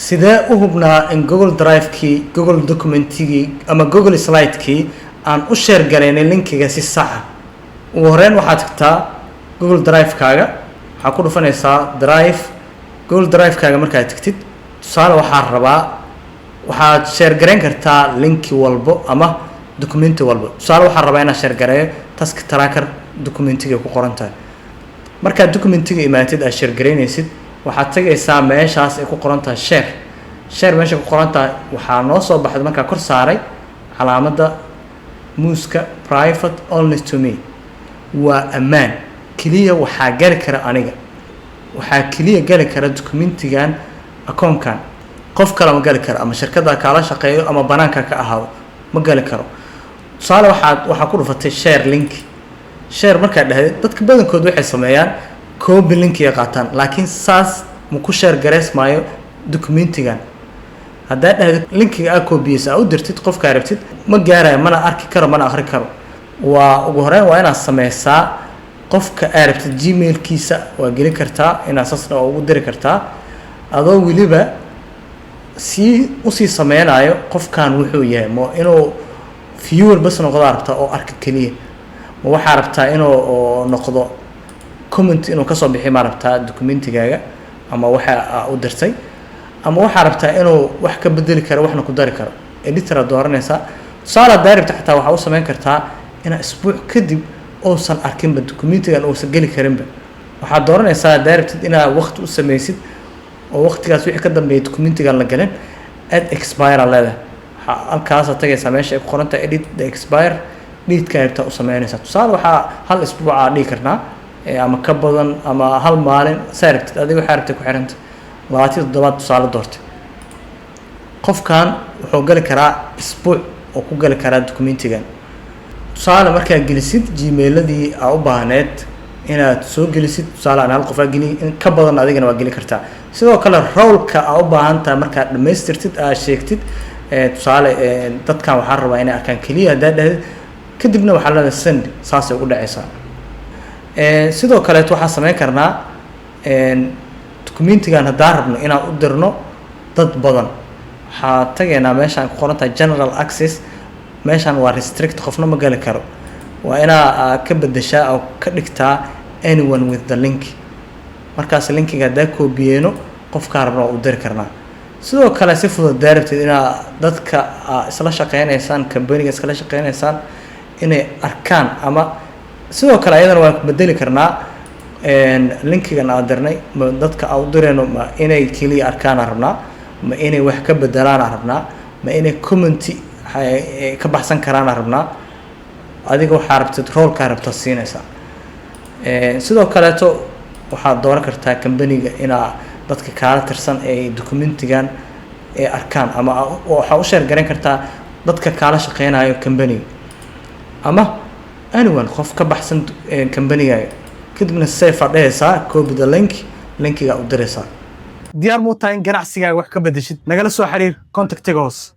sidee u hubnaa in Google Drive kii Google documentigii ama Google slide kii aan u share galeynay linkiga si sax ah ugu horreyn waxaad tagtaa Google Drive kaaga waxaa ku dhufanaysaa Drive Google Drive kaaga markaad tagtid tusaale waxaad share gareyn kartaa linki walbo ama documenti walbo tusaale waxaan rabaa inaan share gareeyo task tracker documentiga ku qoran tahay markaad documentiga imaatid aad share gareynaysid waxaad tagaysaa meeshaas ay ku qoran tahay share meesha ku qoran tahay waxaa noo soo baxday markaa kor saaray calaamadda muuska private only to me waa ammaan kaliya waxaa gali kara aniga waxaa kaliya gali kara documentigan akoonkan qof kale ma gali karo ama shirkadda kala shaqeeyo ama banaanka ka ahaado ma gali karo tusaale waxaa ku dhufatay share markaa dhahay dadka badankood waxay sameeyaan copy link ay qaataan laakiin saas ma ku share gareysmaayo documentigan haddaa dhahay linkiga aad copyisa u dirtid qofka rabtid ma gaarayo mana arki karo mana akhri karo waa ugu horeyn waa inaad sameysaa qofka aad rabtid gmailkiisa waa gelin kartaa inaad saasna ugu diri kartaa adoo weliba usii sameynayo qofkan wuxuu yahay ma inuu viewer bas noqdo rabtaa oo arka kaliya ma waxaa rabtaa inuu noqdo comment inuu kasoo bixi ma rabtaa documentigaaga ama waxa u dirtay ama waxaa rabtaa inuu wax ka bedeli karo waxna ku dari karo editor dooranaysa tusaale direct xataa waxa u sameyn kartaa ina isbuuc kadib oosan arkinba documentigan oosan geli karinba waxaa dooranaysaa direct ina waqti u sameysid oo waqtigaas wixii ka dambeeyay documentigan la galin add expire leedahay halkaas aad tagaysaa meesha ay ku qoran tahay edit the expire date-ka aad u sameynaysaa tusaale waxaa hal isbuuc aan dhigi karnaa ama ka badan ama hal maalin saartid adiga waxa rabtay ku xiranta 27 tusaale doortay qofkan wuxuu gali karaa isbuuc oo ku gali karaa documentigan tusaale markaa gelisid gmailadii aad u baahneed inaad soo gelisid tusaale aan hal qof geli ka badan adigana waa geli kartaa sidoo kale role-ka aad u baahan tahay markaad dhamaystirtid aad sheegtid tusaale dadkan waxaan rabaa inay arkaan kaliya haddaa dhahdid kadibna waxaa leedahay send saasay ugu dhacaysaa sidoo kale waxaan sameyn karnaa documentigan haddaan rabno inaan u dirno dad badan waxaa tagaynaa meeshaan ku qoran tahay general access meeshaan waa restrict qofna ma gali karo waa inaa ka bedeshaa oo ka dhigtaa anyone with the link markaas linkiga haddaa koobiyeyno qofkaa rabna waa u diri karnaa sidoo kale si fudud daarabteed inaa dadka isla shaqeynaysaan companyga iskala shaqeynaysaan inay arkaan ama sidoo kale ayadana waan ku bedeli karnaa linkigan aad dirnay dadka aad u direyno ma inay kaliya arkaan rabnaa ma inay wax ka bedelaan rabnaa ma inay comment ka baxsan karaan rabnaa adiga waxaa rabtid role-ka rabta siinaysaa sidoo kale waxaad dooran kartaa companyga inaa dadka kaala tirsan ee documentigan ee arkaan ama waxaa u share gareyn kartaa dadka kaala shaqeynayo companyga ama anyone qof ka baxsan companyga kadibna save dhehaysaa copy the linkiga u diraysaa diyaar mu tahay in ganacsigaaga wax ka bedeshid nagala soo xiriir contactiga hoos